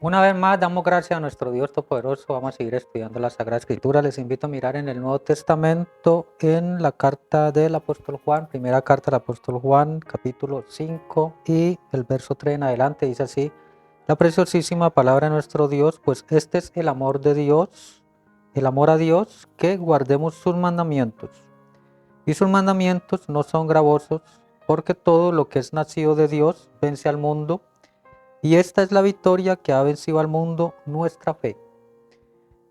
Una vez más, damos gracias a nuestro Dios Todopoderoso. Vamos a seguir estudiando la Sagrada Escritura. Les invito a mirar en el Nuevo Testamento, en la carta del apóstol Juan, primera carta del apóstol Juan, capítulo 5 y el verso 3 en adelante. Dice así: la preciosísima palabra de nuestro Dios, pues este es el amor de Dios, el amor a Dios, que guardemos sus mandamientos. Y sus mandamientos no son gravosos, porque todo lo que es nacido de Dios vence al mundo. Y esta es la victoria que ha vencido al mundo, nuestra fe.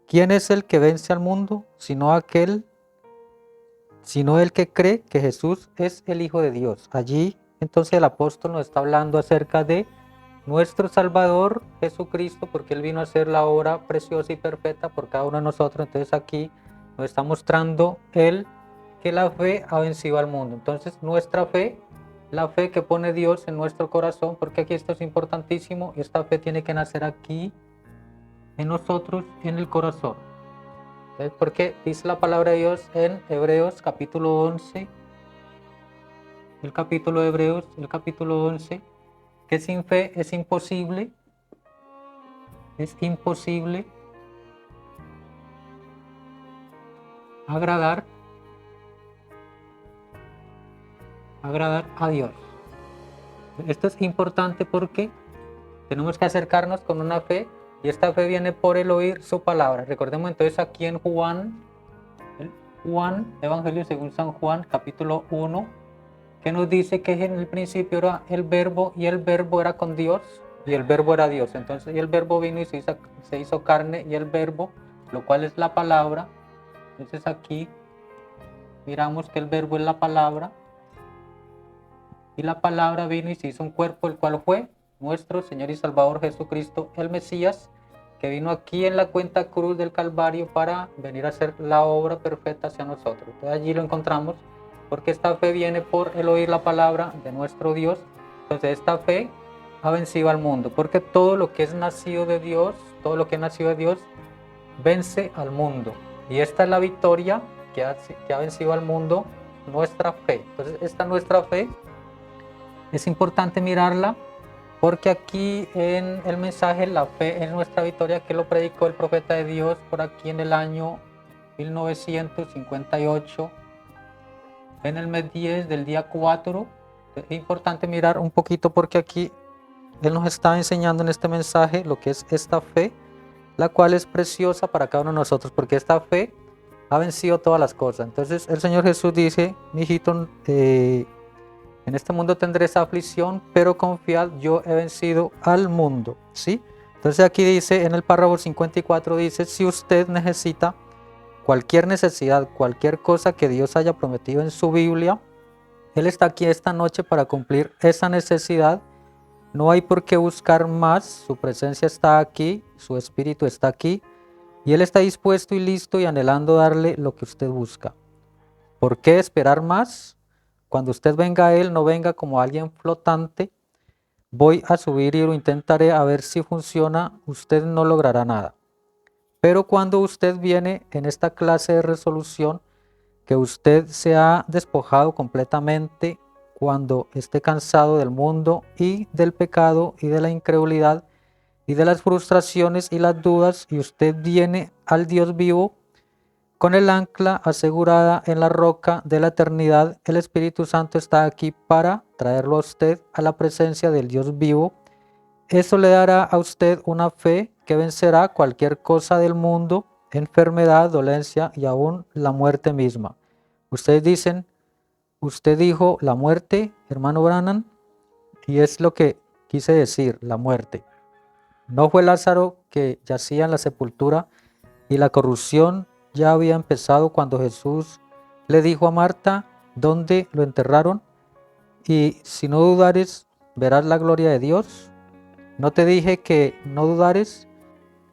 ¿Quién es el que vence al mundo? Sino el que cree que Jesús es el Hijo de Dios. Allí entonces el apóstol nos está hablando acerca de nuestro Salvador Jesucristo, porque Él vino a hacer la obra preciosa y perfecta por cada uno de nosotros. Entonces aquí nos está mostrando Él que la fe ha vencido al mundo. Entonces nuestra fe, la fe que pone Dios en nuestro corazón, porque aquí esto es importantísimo, y esta fe tiene que nacer aquí en nosotros, en el corazón. Entonces, porque dice la palabra de Dios en Hebreos capítulo 11, el capítulo de Hebreos, el capítulo 11, que sin fe es imposible agradar a Dios. Esto es importante porque tenemos que acercarnos con una fe, y esta fe viene por el oír su palabra. Recordemos entonces aquí en Juan, Evangelio según San Juan, capítulo 1, que nos dice que en el principio era el verbo, y el verbo era con Dios, y el verbo era Dios. Entonces, y el verbo vino y se hizo carne, y el verbo, lo cual es la palabra. Entonces aquí miramos que el verbo es la palabra, y la palabra vino y se hizo un cuerpo, el cual fue nuestro Señor y Salvador Jesucristo, el Mesías, que vino aquí en la cuenta cruz del Calvario para venir a hacer la obra perfecta hacia nosotros. Entonces allí lo encontramos, porque esta fe viene por el oír la palabra de nuestro Dios. Entonces esta fe ha vencido al mundo, porque todo lo que es nacido de Dios, vence al mundo. Y esta es la victoria que ha vencido al mundo, nuestra fe. Entonces esta nuestra fe es importante mirarla, porque aquí en el mensaje la fe es nuestra victoria, que lo predicó el profeta de Dios por aquí en el año 1958, en el mes 10 del día 4. Es importante mirar un poquito, porque aquí Él nos está enseñando en este mensaje lo que es esta fe, la cual es preciosa para cada uno de nosotros, porque esta fe ha vencido todas las cosas. Entonces el Señor Jesús dice: mi hijito, en este mundo tendréis aflicción, pero confiad, yo he vencido al mundo, ¿sí? Entonces aquí dice, en el párrafo 54 dice: si usted necesita cualquier necesidad, cualquier cosa que Dios haya prometido en su Biblia, Él está aquí esta noche para cumplir esa necesidad. No hay por qué buscar más, su presencia está aquí, su espíritu está aquí, y Él está dispuesto y listo y anhelando darle lo que usted busca. ¿Por qué esperar más? Cuando usted venga a Él, no venga como alguien flotante. Voy a subir y lo intentaré a ver si funciona. Usted no logrará nada. Pero cuando usted viene en esta clase de resolución, que usted se ha despojado completamente, cuando esté cansado del mundo y del pecado y de la incredulidad y de las frustraciones y las dudas, y usted viene al Dios vivo, con el ancla asegurada en la roca de la eternidad, el Espíritu Santo está aquí para traerlo a usted a la presencia del Dios vivo. Eso le dará a usted una fe que vencerá cualquier cosa del mundo, enfermedad, dolencia y aún la muerte misma. Ustedes dicen, usted dijo la muerte, hermano Branham, y es lo que quise decir, la muerte. No fue Lázaro que yacía en la sepultura y la corrupción ya había empezado cuando Jesús le dijo a Marta dónde lo enterraron: y si no dudares, verás la gloria de Dios. ¿No te dije que no dudares?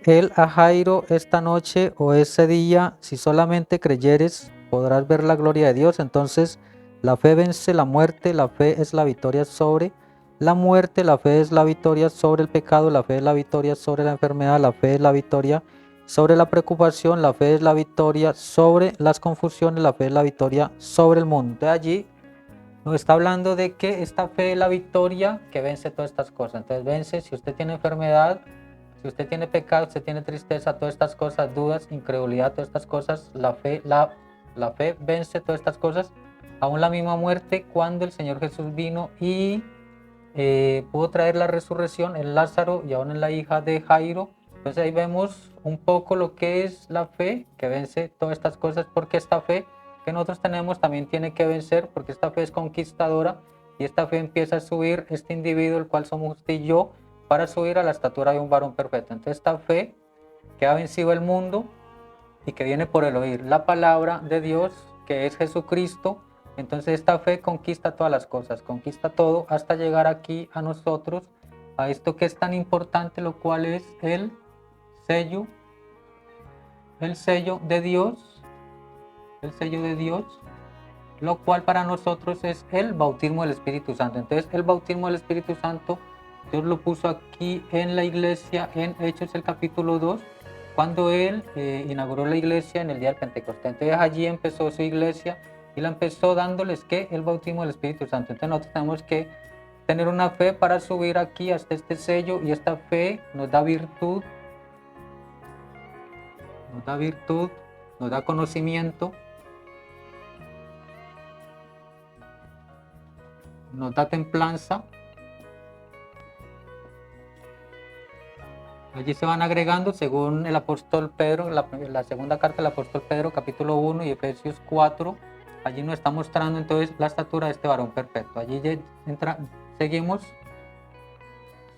Él a Jairo esta noche o ese día: si solamente creyeres, podrás ver la gloria de Dios. Entonces la fe vence la muerte, la fe es la victoria sobre la muerte, la fe es la victoria sobre el pecado, la fe es la victoria sobre la enfermedad, la fe es la victoria sobre la preocupación, la fe es la victoria sobre las confusiones, la fe es la victoria sobre el mundo. De allí nos está hablando de que esta fe es la victoria que vence todas estas cosas. Entonces vence, si usted tiene enfermedad, Si usted tiene pecado, usted tiene tristeza, todas estas cosas, dudas, incredulidad, todas estas cosas, la fe vence todas estas cosas, aún la misma muerte, cuando el Señor Jesús vino y pudo traer la resurrección en Lázaro y aún en la hija de Jairo. Entonces ahí vemos un poco lo que es la fe, que vence todas estas cosas, porque esta fe que nosotros tenemos también tiene que vencer, porque esta fe es conquistadora y esta fe empieza a subir este individuo, el cual somos usted y yo, para subir a la estatura de un varón perfecto. Entonces esta fe que ha vencido el mundo y que viene por el oír la palabra de Dios, que es Jesucristo. Entonces esta fe conquista todas las cosas, conquista todo hasta llegar aquí a nosotros, a esto que es tan importante, lo cual es el sello de Dios, el sello de Dios, lo cual para nosotros es el bautismo del Espíritu Santo. Entonces el bautismo del Espíritu Santo, Dios lo puso aquí en la iglesia, en Hechos el capítulo 2, cuando Él inauguró la iglesia en el día del Pentecostés. Entonces allí empezó su iglesia y la empezó dándoles ¿qué? El bautismo del Espíritu Santo. Entonces nosotros tenemos que tener una fe para subir aquí hasta este sello, y esta fe nos da virtud, nos da conocimiento, nos da templanza. Allí se van agregando según el apóstol Pedro, la segunda carta del apóstol Pedro, capítulo 1 y Efesios 4. Allí nos está mostrando entonces la estatura de este varón perfecto. Allí seguimos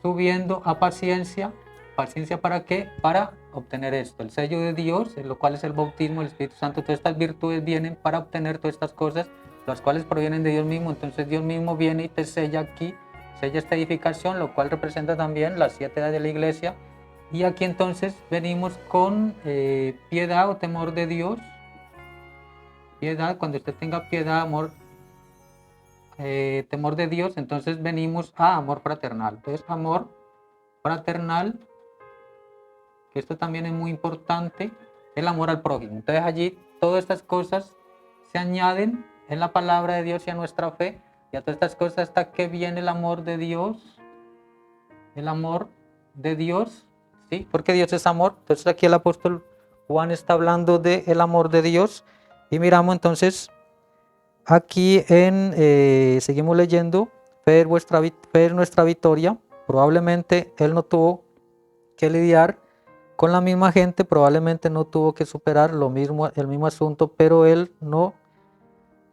subiendo a paciencia. ¿Paciencia para qué? Para obtener esto, el sello de Dios, lo cual es el bautismo del Espíritu Santo. Todas estas virtudes vienen para obtener todas estas cosas, las cuales provienen de Dios mismo. Entonces Dios mismo viene y te sella aquí, sella esta edificación, lo cual representa también las 7 edades de la iglesia. Y aquí entonces venimos con piedad o temor de Dios. Piedad, cuando usted tenga piedad, amor, temor de Dios, entonces venimos a amor fraternal. Entonces amor fraternal, que esto también es muy importante, el amor al prójimo. Entonces allí todas estas cosas se añaden en la palabra de Dios y a nuestra fe, y a todas estas cosas hasta que viene el amor de Dios, ¿sí? Porque Dios es amor. Entonces aquí el apóstol Juan está hablando del amor de Dios, y miramos entonces aquí seguimos leyendo, fe es nuestra victoria. Probablemente él no tuvo que lidiar con la misma gente, probablemente no tuvo que superar el mismo asunto, pero él no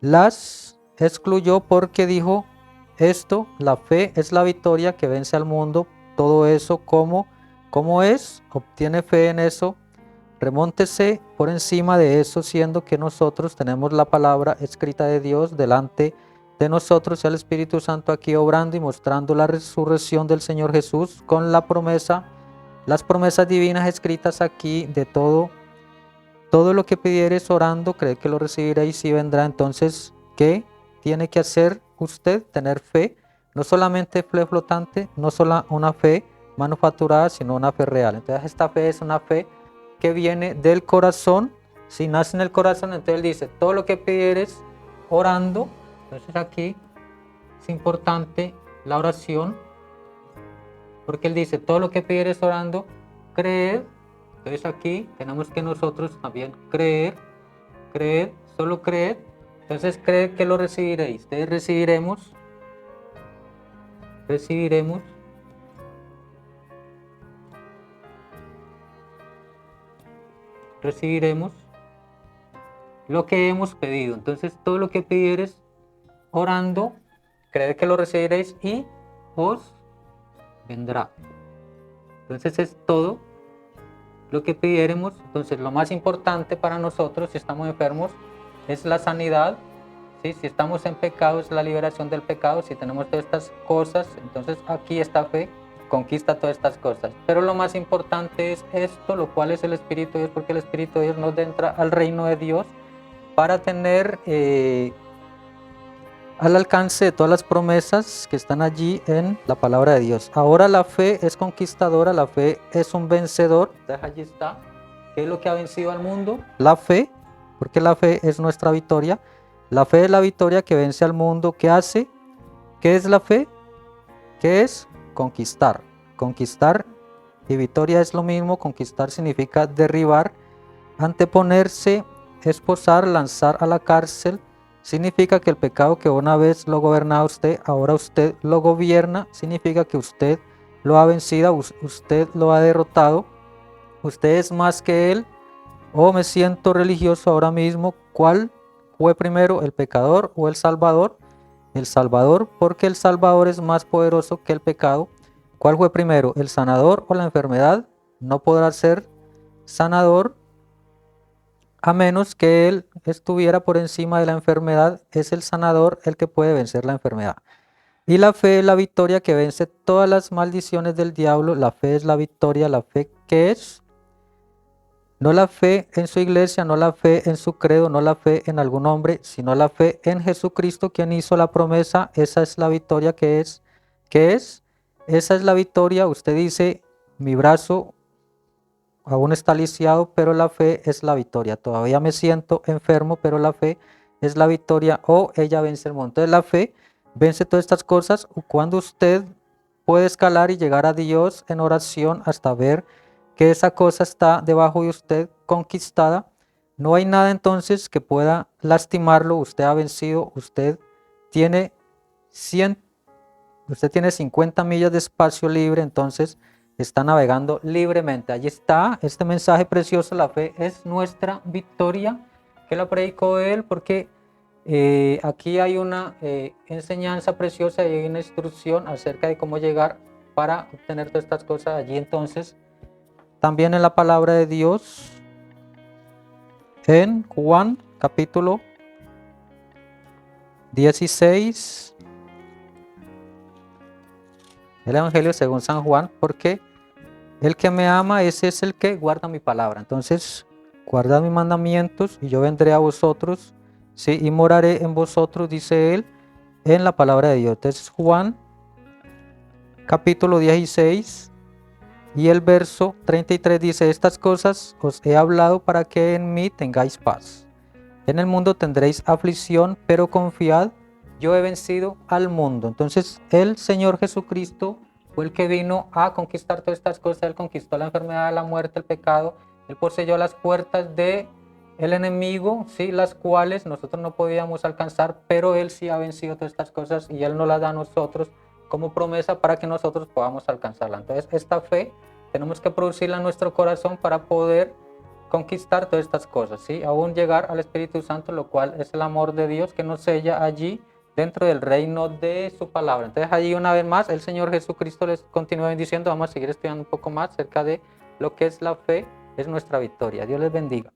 las excluyó, porque dijo esto: la fe es la victoria que vence al mundo. Todo eso, ¿cómo es? Obtiene fe en eso, remóntese por encima de eso, siendo que nosotros tenemos la palabra escrita de Dios delante de nosotros, y el Espíritu Santo aquí obrando y mostrando la resurrección del Señor Jesús con las promesas divinas escritas aquí de todo lo que pidieres orando, cree que lo recibiréis y vendrá. Entonces, ¿qué tiene que hacer usted? Tener fe, no solamente fe flotante, no solo una fe manufacturada, sino una fe real. Entonces esta fe es una fe que viene del corazón. Si nace en el corazón, entonces él dice, todo lo que pidieres orando. Entonces aquí es importante la oración, porque él dice, todo lo que pidieres orando, creer. Entonces aquí tenemos que nosotros también creer, solo creer. Entonces creer que lo recibiréis. Entonces recibiremos lo que hemos pedido. Entonces todo lo que pidieres orando, creed que lo recibiréis y os vendrá. Entonces es todo lo que pidiéremos. Entonces lo más importante para nosotros, si estamos enfermos, es la sanidad, ¿sí? Si estamos en pecado, es la liberación del pecado. Si tenemos todas estas cosas, entonces aquí esta fe conquista todas estas cosas. Pero lo más importante es esto, lo cual es el Espíritu de Dios, porque el Espíritu de Dios nos entra al reino de Dios para tener al alcance de todas las promesas que están allí en la palabra de Dios. Ahora la fe es conquistadora, la fe es un vencedor. Entonces allí está. ¿Qué es lo que ha vencido al mundo? La fe, porque la fe es nuestra victoria. La fe es la victoria que vence al mundo. ¿Qué hace? ¿Qué es la fe? ¿Qué es? Conquistar. Conquistar y victoria es lo mismo, conquistar significa derribar, anteponerse, esposar, lanzar a la cárcel, significa que el pecado que una vez lo gobernaba usted, ahora usted lo gobierna, significa que usted lo ha vencido, usted lo ha derrotado, usted es más que él. O me siento religioso ahora mismo, ¿cuál fue primero, el pecador o el Salvador? El Salvador, porque el Salvador es más poderoso que el pecado. ¿Cuál fue primero, el sanador o la enfermedad? No podrá ser sanador a menos que él estuviera por encima de la enfermedad. Es el sanador el que puede vencer la enfermedad. Y la fe es la victoria que vence todas las maldiciones del diablo. La fe es la victoria. La fe que es no la fe en su iglesia, no la fe en su credo, no la fe en algún hombre, sino la fe en Jesucristo, quien hizo la promesa. Esa es la victoria que es. ¿Qué es? Esa es la victoria. Usted dice, mi brazo aún está lisiado, pero la fe es la victoria. Todavía me siento enfermo, pero la fe es la victoria. O ella vence el mundo. Entonces la fe vence todas estas cosas. Cuando usted puede escalar y llegar a Dios en oración hasta ver que esa cosa está debajo de usted conquistada, no hay nada entonces que pueda lastimarlo. Usted ha vencido, tiene 100, usted tiene 50 millas de espacio libre, entonces está navegando libremente. Allí está este mensaje precioso, la fe es nuestra victoria, que la predicó él, porque aquí hay una enseñanza preciosa y hay una instrucción acerca de cómo llegar para obtener todas estas cosas allí. Entonces, también en la palabra de Dios, en Juan capítulo 16, el Evangelio según San Juan, porque el que me ama, ese es el que guarda mi palabra. Entonces, guardad mis mandamientos y yo vendré a vosotros, ¿sí? Y moraré en vosotros, dice él, en la palabra de Dios. Entonces, Juan capítulo 16 y el verso 33 dice, estas cosas os he hablado para que en mí tengáis paz. En el mundo tendréis aflicción, pero confiad, yo he vencido al mundo. Entonces, el Señor Jesucristo fue el que vino a conquistar todas estas cosas. Él conquistó la enfermedad, la muerte, el pecado. Él poseyó las puertas de el enemigo, ¿sí? Las cuales nosotros no podíamos alcanzar, pero Él sí ha vencido todas estas cosas y Él nos las da a nosotros como promesa para que nosotros podamos alcanzarla. Entonces, esta fe tenemos que producirla en nuestro corazón para poder conquistar todas estas cosas, ¿sí? Aún llegar al Espíritu Santo, lo cual es el amor de Dios que nos sella allí dentro del reino de su palabra. Entonces allí una vez más el Señor Jesucristo les continúa diciendo, vamos a seguir estudiando un poco más acerca de lo que es la fe, es nuestra victoria. Dios les bendiga.